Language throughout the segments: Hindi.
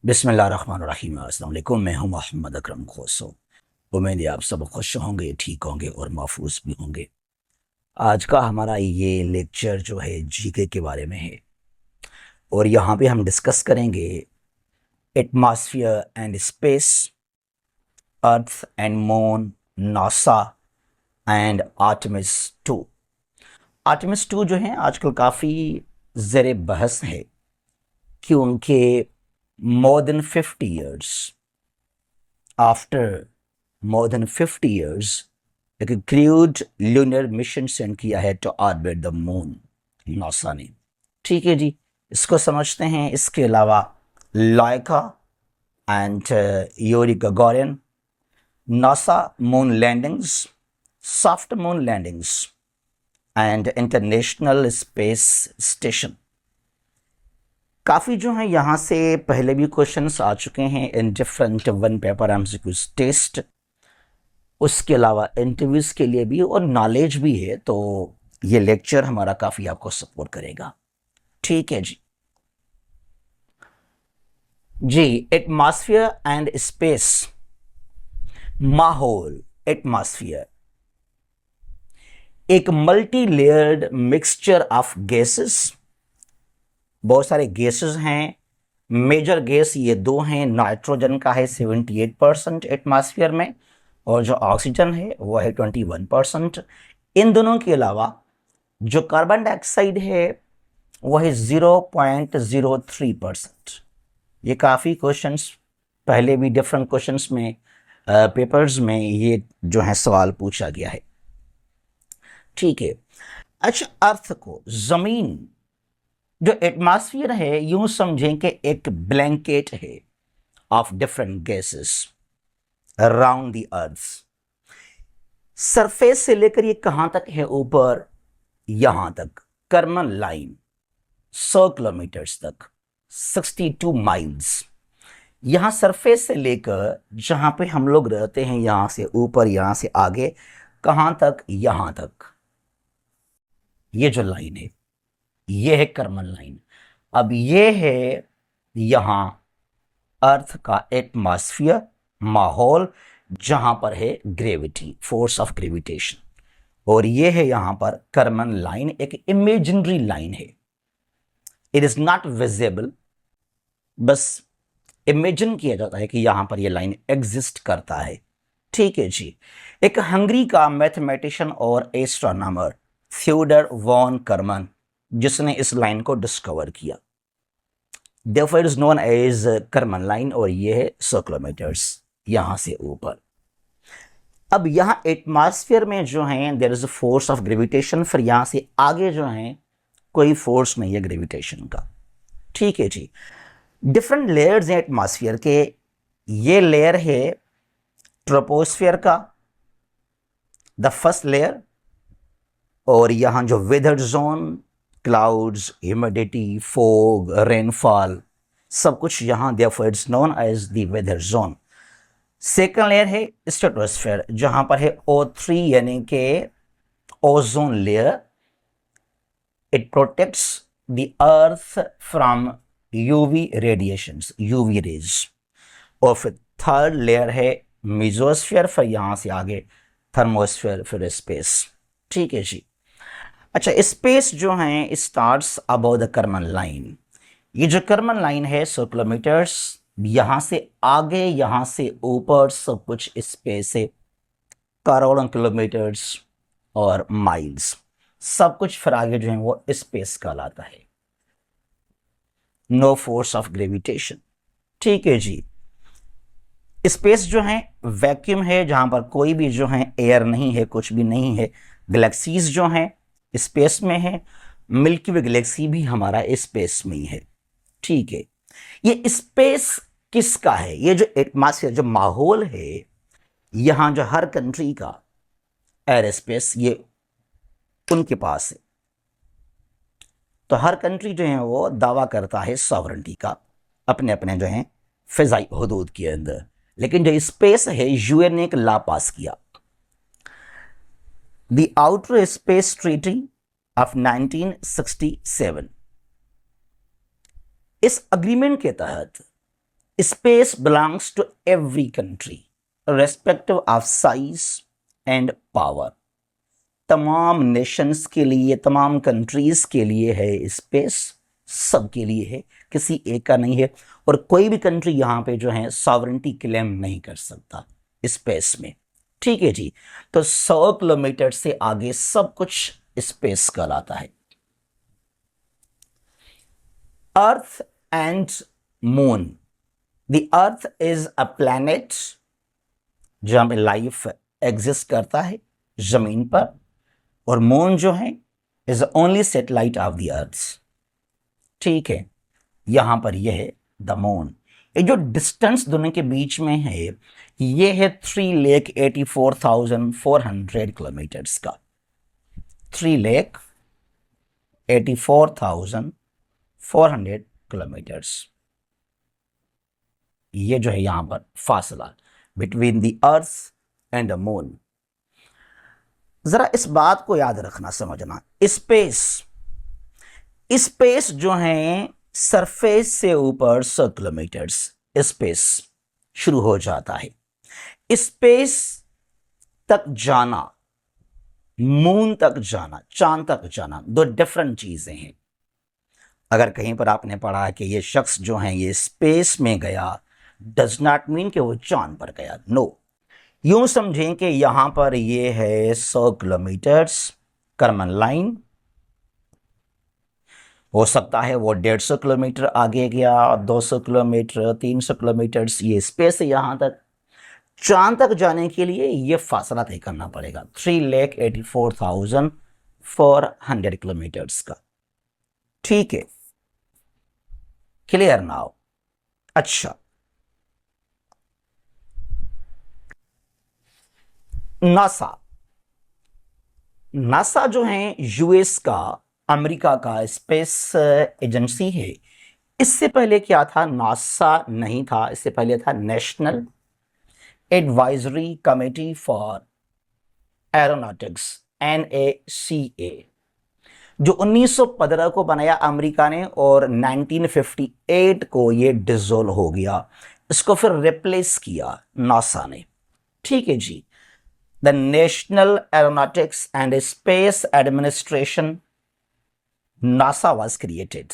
बिस्मिल्लाहिर्रहमानिर्रहीम। अस्सलाम वालेकुम। मैं हूं मोहम्मद अकरम खोसो। उम्मीद है आप सब खुश होंगे, ठीक होंगे और महफूज भी होंगे। आज का हमारा ये लेक्चर जो है जीके के बारे में है और यहाँ पे हम डिस्कस करेंगे atmosphere and space, earth and moon, NASA and Artemis 2। Artemis 2 जो है आजकल काफ़ी ज़ेर बहस है क्योंकि more than 50 years after more than 50 years एक क्रूड लूनर मिशन सेंड किया है to orbit the moon, NASA ने। ठीक है जी, इसको समझते हैं। इसके अलावा Laika and Yuri Gagarin, NASA moon landings, soft moon landings and International Space Station. काफ़ी जो है यहाँ से पहले भी क्वेश्चंस आ चुके हैं in different one paper MCQs test. उसके अलावा इंटरव्यूज के लिए भी और नॉलेज भी है, तो ये लेक्चर हमारा काफ़ी आपको सपोर्ट करेगा। ठीक है जी। एटमॉस्फेयर एंड स्पेस, माहौल। एटमॉस्फेयर एक multi layered mixture of gases. बहुत सारे गैसेस हैं। मेजर गैस ये दो हैं। नाइट्रोजन का है 78% एटमॉस्फेयर में और जो ऑक्सीजन है वो है 21%। इन दोनों के अलावा जो कार्बन डाइऑक्साइड है वो है 0.03%। ये काफ़ी क्वेश्चंस पहले भी डिफरेंट क्वेश्चंस में पेपर्स में ये जो है सवाल पूछा गया है। ठीक है। अच्छा, अर्थ को, जमीन, जो एटमॉस्फेयर है यूं समझें कि एक ब्लैंकेट है of different gases around the earth. Surface से लेकर ये कहां तक है? ऊपर यहां तक, कर्मन लाइन 100 किलोमीटर्स तक, 62 माइल्स। यहां सरफेस से लेकर जहां पे हम लोग रहते हैं, यहां से ऊपर, यहां से आगे, कहां तक? यहां तक। ये जो लाइन है ये है कर्मन लाइन। अब ये है यहां अर्थ का एटमॉस्फेयर, माहौल, जहां पर है ग्रेविटी, फोर्स ऑफ ग्रेविटेशन। और ये है यहां पर कर्मन लाइन, एक इमेजिनरी लाइन है। इट इज नॉट विजिबल, बस इमेजिन किया जाता है कि यहां पर ये लाइन एग्जिस्ट करता है। ठीक है जी। एक हंगरी का मैथमेटिशियन और एस्ट्रोनॉमर थियोडर वॉन कर्मन, जिसने इस लाइन को डिस्कवर किया, therefore it is known as Karman line. और ये है 100 किलोमीटर्स यहां से ऊपर। अब यहां एटमॉस्फेयर में जो है there is a force of gravitation, फिर यहां से आगे जो है कोई फोर्स नहीं है ग्रेविटेशन का। ठीक है जी। डिफरेंट लेयर्स हैं एटमॉस्फेयर के। ये लेयर है ट्रोपोस्फेयर का, द फर्स्ट लेयर। और यहां जो weather zone, clouds, humidity, fog, rainfall, सब कुछ यहां, therefore it's known as the weather zone. Second layer है स्ट्रेटोस्फेयर, जहां पर है O3 यानी कि ozone layer. It protects the earth from UV radiations, UV rays. और फिर थर्ड लेयर है मेसोस्फेयर, फिर यहां से आगे थर्मोस्फेयर, फिर स्पेस। ठीक है जी। अच्छा, स्पेस जो है starts above the Karman line. ये जो कर्मन लाइन है 100 किलोमीटर्स, यहां से आगे, यहां से ऊपर सब कुछ स्पेस है, करोड़ों किलोमीटर्स और माइल्स, सब कुछ फिर आगे जो है वो स्पेस कहलाता है। No force of gravitation. ठीक है जी। स्पेस जो है वैक्यूम है, जहां पर कोई भी जो है एयर नहीं है, कुछ भी नहीं है। गैलेक्सीज जो हैं स्पेस में है। मिल्की वे गैलेक्सी भी हमारा स्पेस में ही है। ठीक है। ये स्पेस किसका है? ये जो एटमॉस्फेयर, जो माहौल है, यहां जो हर कंट्री का एयर स्पेस, ये उनके पास है। तो हर कंट्री जो है वो दावा करता है सॉवरेंटी का अपने अपने जो है फिजाई हदूद के अंदर। लेकिन जो स्पेस है, यूएन ने एक लॉ पास किया, the outer space treaty of 1967। इस अग्रीमेंट के तहत space belongs to every country respective of size and power. तमाम नेशंस के लिए, तमाम कंट्रीज के लिए है स्पेस, सबके लिए है, किसी एक का नहीं है। और कोई भी कंट्री यहां पे जो है सॉवरेंटी क्लेम नहीं कर सकता स्पेस में। ठीक है जी। तो 100 किलोमीटर से आगे सब कुछ स्पेस कहलाता है। अर्थ and moon. The earth is a planet जहां पे लाइफ एग्जिस्ट करता है जमीन पर, और मून जो है is only satellite of the earth. ठीक है, यहां पर यह है द मून। ये जो डिस्टेंस दोनों के बीच में है ये है 3,84,400 किलोमीटर्स का। 3,84,400 किलोमीटर्स, ये जो है यहां पर फासला between the earth and the moon. जरा इस बात को याद रखना, समझना, स्पेस स्पेस जो है सरफेस से ऊपर 100 किलोमीटर्स स्पेस शुरू हो जाता है। स्पेस तक जाना, मून तक जाना, चांद तक जाना, दो डिफरेंट चीजें हैं। अगर कहीं पर आपने पढ़ा कि ये शख्स जो है ये स्पेस में गया, डज नॉट मीन कि वो चांद पर गया। नो, यूं समझें कि यहां पर ये है 100 किलोमीटर्स कर्मन लाइन। हो सकता है वो 150 किलोमीटर आगे गया, 200 किलोमीटर, 300 किलोमीटर, ये स्पेस है। यहां तक चांद तक जाने के लिए ये फासला तय करना पड़ेगा 3,84,400 किलोमीटर्स का। ठीक है, क्लियर नाउ। अच्छा, नासा। नासा जो है यूएस का, अमेरिका का स्पेस एजेंसी है। इससे पहले क्या था? नासा नहीं था, इससे पहले था national advisory committee for aeronautics, NACA, जो 1915 को बनाया अमेरिका ने, और 1958 को ये डिसॉल्व हो गया। इसको फिर रिप्लेस किया नासा ने। ठीक है जी। The National Aeronautics and Space Administration, NASA was created.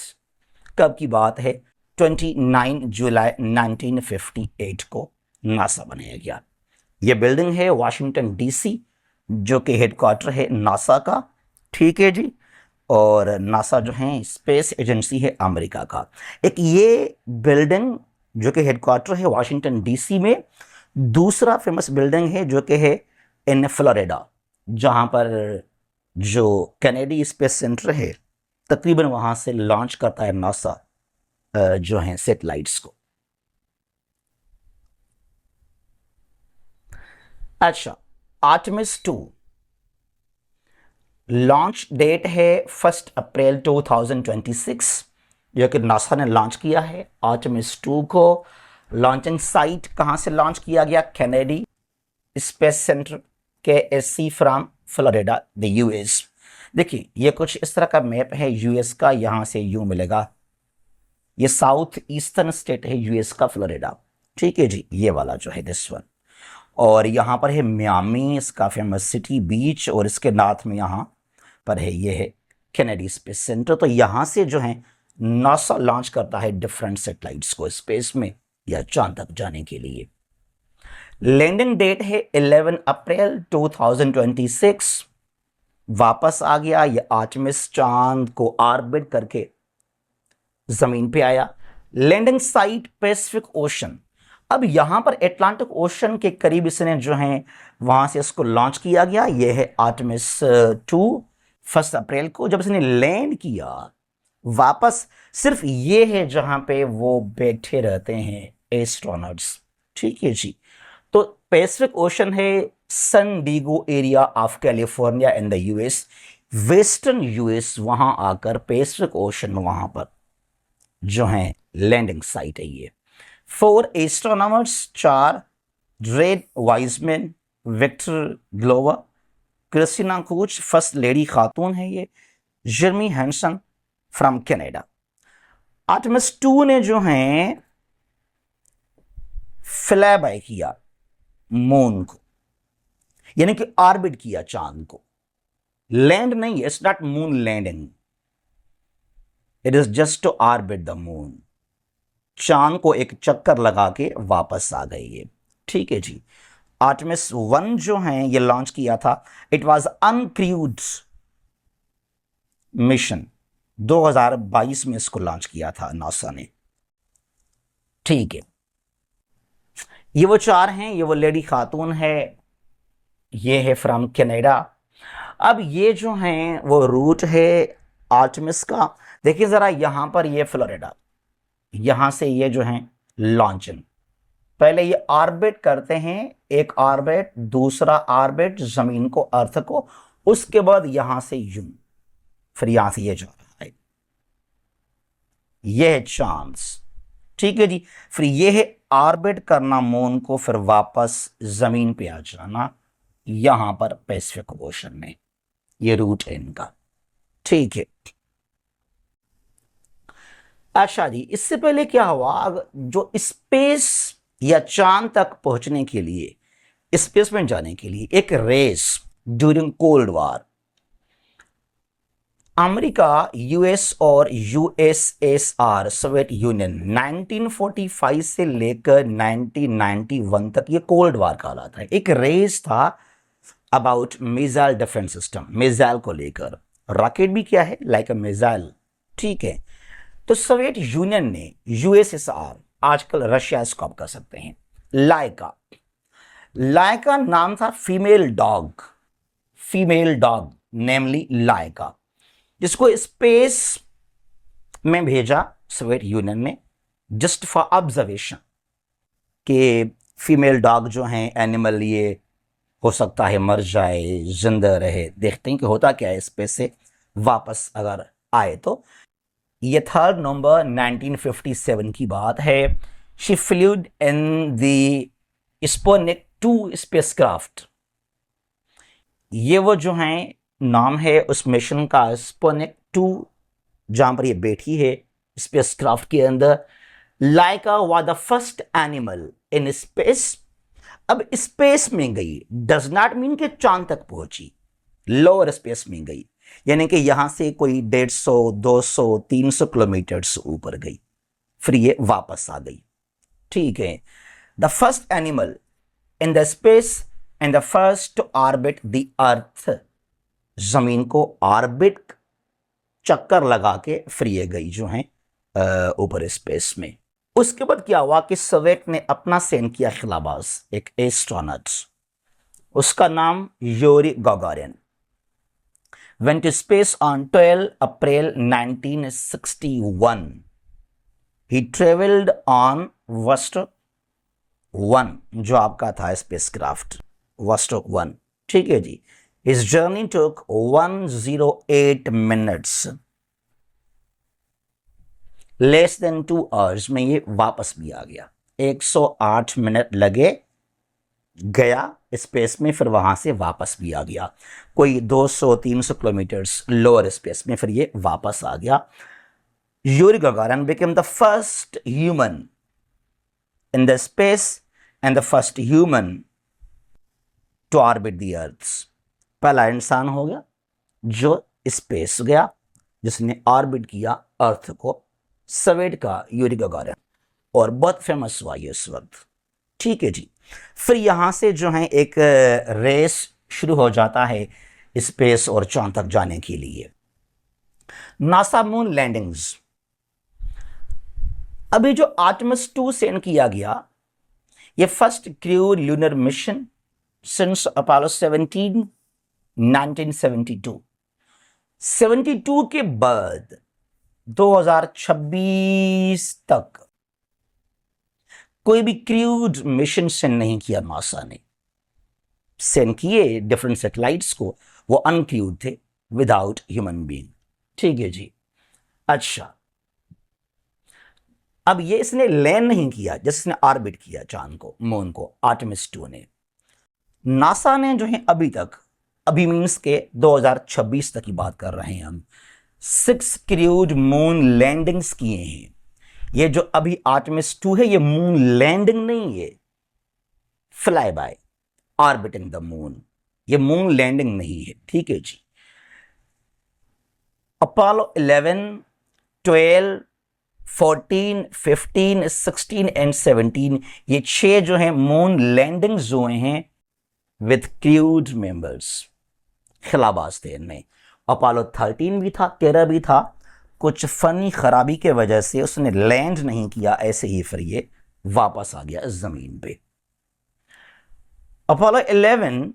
कब की बात है? 29 जुलाई 1958 को नासा बनाया गया। यह बिल्डिंग है वाशिंगटन DC, जो कि हेडक्वार्टर है नासा का। ठीक है जी। और नासा जो है स्पेस एजेंसी है अमेरिका का। एक ये बिल्डिंग जो कि हेडक्वार्टर है वाशिंगटन DC में। दूसरा फेमस बिल्डिंग है जो कि है इन फ्लोरिडा, जहां पर जो कैनेडी स्पेस सेंटर है, तकरीबन वहां से लॉन्च करता है नासा जो है सैटेलाइट्स को। अच्छा, आर्टेमिस 2 लॉन्च डेट है 1 अप्रैल 2026, जो कि नासा ने लॉन्च किया है। आर्टेमिस 2 को लॉन्चिंग साइट कहां से लॉन्च किया गया? Kennedy space centre, KSC from Florida, the US। देखिए, ये कुछ इस तरह का मैप है US का, यहां से यूं मिलेगा। ये साउथ ईस्टर्न स्टेट है US का, फ्लोरिडा। ठीक है जी, ये वाला जो है दिस वन। और यहां पर है मियामी, इसका फेमस सिटी बीच, और इसके नॉर्थ में यहां पर है ये है कैनेडी स्पेस सेंटर। तो यहां से जो है नासा लॉन्च करता है डिफरेंट सैटेलाइट्स को स्पेस में या चांद तक जाने के लिए। लैंडिंग डेट है 11 अप्रैल 2026। वापस आ गया ये आर्टेमिस, चांद को ऑर्बिट करके जमीन पे आया। Landing site Pacific Ocean. अब यहां पर अटलांटिक ओशन के करीब इसने जो है वहां से इसको लॉन्च किया गया। यह है आर्टेमिस 2 1 अप्रैल को। जब इसने लैंड किया वापस, सिर्फ ये है जहां पे वो बैठे रहते हैं एस्ट्रोनॉट्स। ठीक है जी। तो पैसिफिक ओशन है San Diego area of California in the US, western US। वहां आकर पैसिफिक ओशन में वहां पर जो है लैंडिंग साइट है ये। 4 astronomers, 4 Reid Wiseman, Victor Glover, Christina Koch, first lady खातून है ये, Jeremy Hansen from Canada. Artemis 2 ने जो है फ्लाई बाय किया मून को, यानी कि ऑर्बिट किया चांद को। लैंड नहीं, it's not moon landing, it is just to orbit the moon. चांद को एक चक्कर लगा के वापस आ गई ये। ठीक है जी। आर्टेमिस 1 जो है ये लॉन्च किया था, इट वाज अनक्रूड मिशन। 2022 में इसको लॉन्च किया था नासा ने। ठीक है, ये वो 4 हैं, ये वो लेडी खातून है, ये है फ्रॉम कनाडा। अब ये जो हैं वो रूट है आर्टेमिस का। देखिए जरा, यहां पर ये फ्लोरिडा, यहां से ये जो है लॉन्चिंग, पहले ये ऑर्बिट करते हैं, एक ऑर्बिट, दूसरा ऑर्बिट जमीन को, अर्थ को, उसके बाद यहां से यूं, फिर यहां से ये जा रहा है, ये है चांस। ठीक है जी। फिर ये है ऑर्बिट करना मून को, फिर वापस जमीन पे आ जाना, यहां पर पैसिफिक ओशन में, ये रूट है इनका। ठीक है। अच्छा जी, इससे पहले क्या हुआ, जो स्पेस या चांद तक पहुंचने के लिए, स्पेस में जाने के लिए एक race during Cold War, America, US और यूएसएसआर, सोवियत यूनियन, 1945 से लेकर 1991 तक ये कोल्ड वॉर कहलाता है। एक रेस था about missile defence system, missile को लेकर। रॉकेट भी क्या है, लाइक अ मिसाइल। ठीक है। तो सोवियत यूनियन ने, यूएसएसआर, आजकल रशिया इसको आप कह सकते हैं, लाइका, लाइका नाम था फीमेल डॉग, फीमेल डॉग नेमली लाइका, जिसको स्पेस में भेजा सोवियत यूनियन ने जस्ट फॉर ऑब्जर्वेशन कि फीमेल डॉग जो हैं एनिमल, ये हो सकता है मर जाए, जिंदा रहे, देखते हैं कि होता क्या है स्पेस से वापस अगर आए तो। ये 3 नवंबर 1957 की बात है। She fluid in the Sputnik 2 spacecraft. ये वो जो हैं, नाम है उस मिशन का स्पुतनिक 2, जहां पर ये बैठी है स्पेसक्राफ्ट के अंदर। Laika was the first animal in space. अब स्पेस में गई डज नॉट मीन कि चांद तक पहुंची, लोअर स्पेस में गई, यानी कि यहां से कोई 150, 200, 300 किलोमीटर से ऊपर गई, फिर ये वापस आ गई। ठीक है। The first animal in the space and the first to orbit the earth, जमीन को ऑर्बिट चक्कर लगा के फिर ये गई जो है ऊपर स्पेस में। उसके बाद क्या हुआ कि सोवियत ने अपना सेंड किया खिलाबाज, एक एस्ट्रोनॉट, उसका नाम Yuri Gagarin, went to space on 12 April 1961. He traveled on Vostok 1, जो आपका था स्पेसक्राफ्ट Vostok 1। ठीक है जी। His journey took 108 minutes, less than 2 hours में ये वापस भी आ गया। 108 मिनट लगे, गया स्पेस में, फिर वहां से वापस भी आ गया, कोई 200-300 किलोमीटर्स लोअर स्पेस में, फिर ये वापस आ गया। Yuri Gagarin became the first human in the space and the first human to orbit the earth। पहला इंसान हो गया जो स्पेस गया, जिसने ऑर्बिट किया अर्थ को, सोवियत का यूरी गागारिन, और बहुत फेमस हुआ ये इस वक्त। ठीक है जी। फिर यहां से जो है एक रेस शुरू हो जाता है स्पेस और चांद तक जाने के लिए। नासा मून लैंडिंग्स, अभी जो आर्टेमिस 2 सेंड किया गया, ये first crew lunar mission since Apollo 17, 1972। 72 के बाद 2026 तक कोई भी क्रूड मिशन सेंड नहीं किया नासा ने। सेंड किए डिफरेंट सैटेलाइट्स को, वो अनक्रूड थे, विदाउट ह्यूमन बीइंग। ठीक है जी। अच्छा, अब ये इसने लैंड नहीं किया, जिसने ऑर्बिट किया चांद को, मून को, आर्टेमिस 2 ने। नासा ने जो है अभी तक, अभी मीन्स के 2026 तक की बात कर रहे हैं हम, 6 क्रूड मून लैंडिंग्स किए हैं। ये जो अभी आर्टेमिस 2 है, ये मून लैंडिंग नहीं है, fly bye, orbiting the moon. ये मून लैंडिंग नहीं है, ठीक है जी। अपोलो 11, 12, 14, 15, 16 एंड 17, ये 6 जो हैं मून लैंडिंग्स हुए हैं विथ क्रूड मेंबर्स, खिलाबाज थे इनमें। अपोलो 13 भी था, 13 भी था, कुछ फनी खराबी के वजह से उसने लैंड नहीं किया, ऐसे ही फिर ये वापस आ गया जमीन पे। अपोलो 11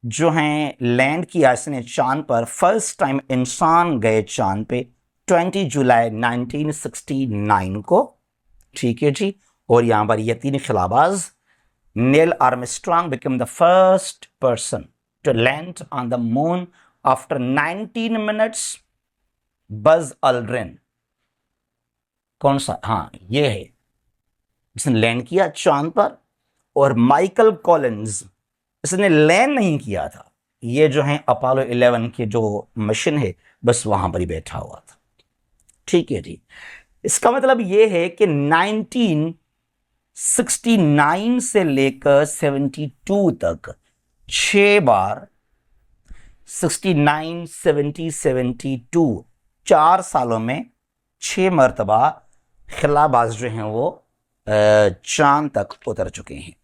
जो है लैंड किया इसने चांद पर, फर्स्ट टाइम इंसान गए चांद पे 20 जुलाई 1969 को, ठीक है जी। और यहां पर ये 3 खिलाबाज, Neil Armstrong become the first person to land on the moon after 19 minutes. Buzz Aldrin, कौन सा, हाँ ये है जिसने लैंड किया चांद पर। और माइकल कॉलिंस, इसने लैंड नहीं किया था, ये जो है अपोलो 11 के जो मिशन है बस वहां पर ही बैठा हुआ था, ठीक है जी। इसका मतलब ये है कि 1969 से लेकर 72 तक 6 बार, 69, 70, 72, 4 सालों में 6 मरतबा खिलाबाज जो हैं वो चांद तक उतर चुके हैं।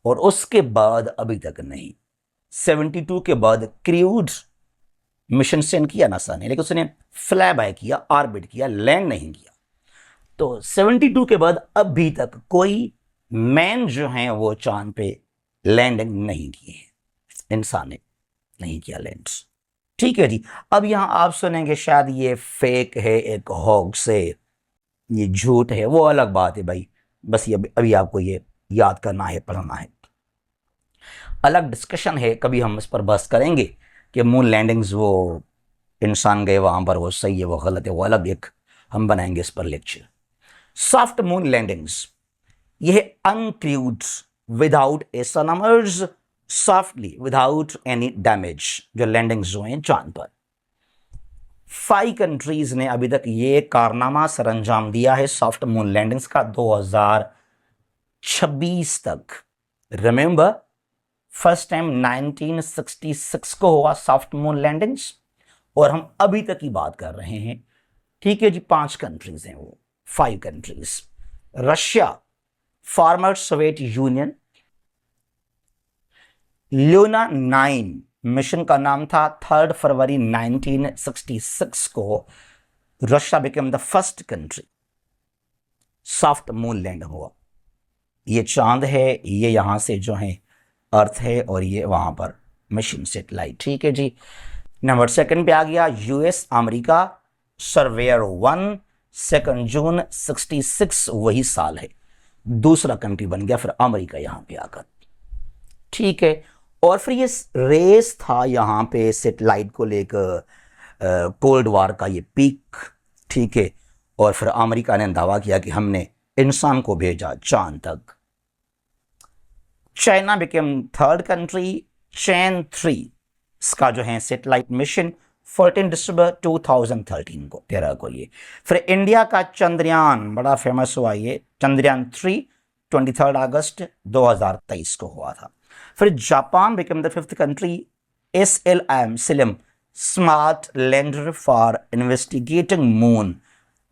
और उसके बाद अभी तक नहीं, 72 के बाद क्रूड मिशन सेंड किया नासा ने, लेकिन उसने फ्लाई बाय किया, ऑर्बिट किया, लैंड नहीं किया। तो 72 के बाद अभी तक कोई मैन जो है वो चांद पे लैंडिंग नहीं किए हैं, इंसान ने नहीं किया लैंड, ठीक है जी। अब यहां आप सुनेंगे शायद ये फेक है, एक हॉक्स है, ये झूठ है, वो अलग बात है भाई, बस ये अभी आपको ये याद करना है, पढ़ना है, अलग डिस्कशन है, कभी हम इस पर बहस करेंगे कि मून लैंडिंग्स वो इंसान गए वहां पर वो सही है वो गलत है, वो अलग एक हम बनाएंगे इस पर लेक्चर। सॉफ्ट मून लैंडिंग्स, यह uncrewed without astronomers, softly without any damage जो लैंडिंग्स हुए हैं चांद पर। 5 कंट्रीज ने अभी तक ये कारनामा सरअंजाम दिया है सॉफ्ट मून लैंडिंग्स का 2026 तक। रिमेंबर, फर्स्ट टाइम 1966 को हुआ सॉफ्ट मून लैंडिंग्स, और हम अभी तक की बात कर रहे हैं, ठीक है जी। 5 कंट्रीज हैं वो, 5 countries, Russia, former Soviet union, Luna 9 mission का नाम था, 3 फरवरी 1966 को Russia become the first country, soft moon land हुआ। ये चांद है, ये यहां से जो है अर्थ है, और ये वहां पर मिशन सेटेलाइट, ठीक है जी। नंबर 2 पे आ गया यूएस अमेरिका, सर्वेयर 1, 2 जून 66 वही साल है, दूसरा कंट्री बन गया फिर अमेरिका यहां पे आकर, ठीक है। और फिर ये रेस था यहां पे सेटेलाइट को लेकर, कोल्ड वार का ये पीक, ठीक है। और फिर अमेरिका ने दावा किया कि हमने इंसान को भेजा चांद तक। चाइना बिकेम 3rd कंट्री, चैन 3 इसका जो है सेटेलाइट मिशन 14 दिसंबर 2013 को, 13 को ये। फिर इंडिया का चंद्रयान बड़ा फेमस हुआ, ये चंद्रयान 3 23 अगस्त 2023 को हुआ था। फिर Japan become the 5th country, SLM सिलम smart lander for investigating moon,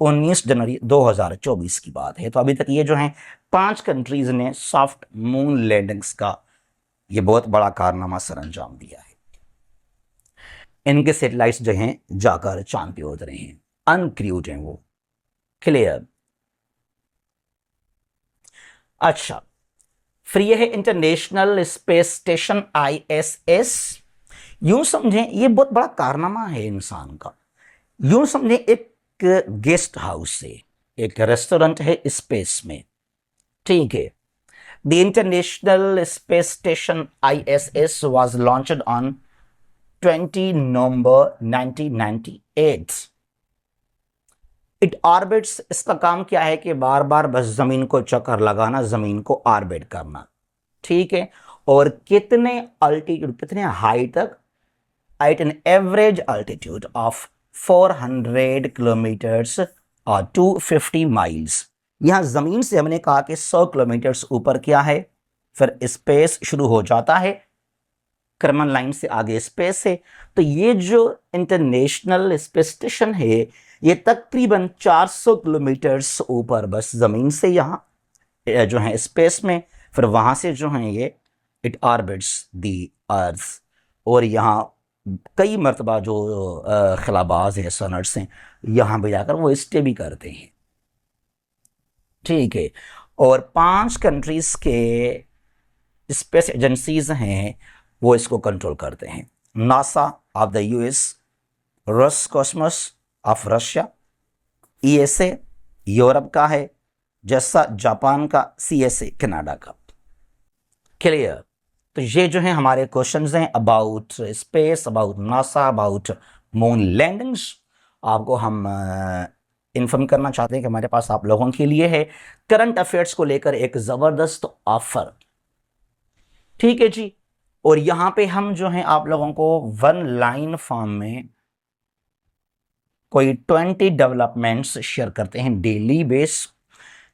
19 जनवरी 2024 की बात है। तो अभी तक ये जो है 5 कंट्रीज ने सॉफ्ट मून लैंडिंग्स का ये बहुत बड़ा कारनामा सरअंजाम दिया है। इनके सैटेलाइट्स जो हैं जाकर चांद पे उतरे हैं, अनक्रूड हैं वो, क्लियर। अच्छा, फिर यह है इंटरनेशनल स्पेस स्टेशन ISS। यूं समझें ये बहुत बड़ा कारनामा है इंसान का। यूं समझें एक गेस्ट हाउस है, एक रेस्टोरेंट है स्पेस में, ठीक है। The international Space station ISS was launched on 20 November 1998। It orbits, इसका काम क्या है कि बार बार बस जमीन को चक्कर लगाना, जमीन को ऑर्बिट करना, ठीक है। और कितने अल्टीट्यूड, कितने हाइट तक, at an average altitude of 400 kilometres और 250 माइल्स, यहां जमीन से हमने कहा कि 100 किलोमीटर ऊपर क्या है, फिर स्पेस शुरू हो जाता है, करमन लाइन से आगे स्पेस है। तो ये जो इंटरनेशनल स्पेस स्टेशन है ये तकरीबन 400 किलोमीटर ऊपर बस जमीन से यहाँ जो है स्पेस में, फिर वहां से जो है ये इट ऑर्बिट्स दी अर्थ, और यहाँ कई मरतबा जो खिलाबाज हैं, सनर्स हैं, यहाँ भी जाकर वो स्टे भी करते हैं। ठीक है। और 5 कंट्रीज के स्पेस एजेंसीज हैं वो इसको कंट्रोल करते हैं। NASA of the US, Roscosmos of Russia, ESA Europe का है, जैसा जापान का, सीएसए कनाडा का। क्लियर। तो ये जो है हमारे क्वेश्चंस हैं about space, about NASA, about moon landings. आपको हम इन्फॉर्म करना चाहते हैं कि हमारे पास आप लोगों के लिए है करंट अफेयर्स को लेकर एक जबरदस्त ऑफर। ठीक है जी। और यहां पे हम जो है आप लोगों को 1 लाइन फॉर्म में कोई 20 डेवलपमेंट्स शेयर करते हैं डेली बेस।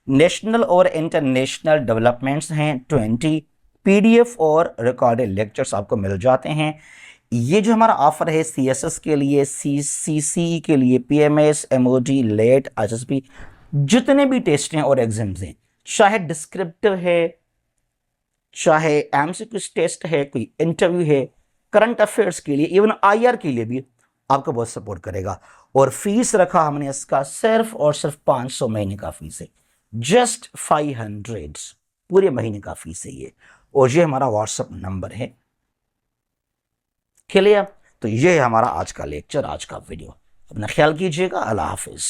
नेशनल और इंटरनेशनल डेवलपमेंट्स हैं 20, पीडीएफ और रिकॉर्डेड लेक्चर्स आपको मिल जाते हैं। ये जो हमारा ऑफर है सीएसएस के लिए, सीसीसी के लिए, पीएमएस, एमओडी, लेट, आईएसबी, जितने भी टेस्ट हैं और एग्जाम्स हैं, चाहे डिस्क्रिप्टिव है, चाहे एमसीक्यू टेस्ट है, कोई इंटरव्यू है, करंट अफेयर्स के लिए, इवन आईआर के लिए भी आपको बहुत सपोर्ट करेगा। और फीस रखा हमने इसका सिर्फ और सिर्फ 500 महीने का फीस है, जस्ट 500 पूरे महीने का फीस है ये। और ये हमारा व्हाट्सएप नंबर है। क्लियर। तो ये है हमारा आज का लेक्चर, आज का वीडियो। अपना ख्याल कीजिएगा। अल्लाह हाफिज।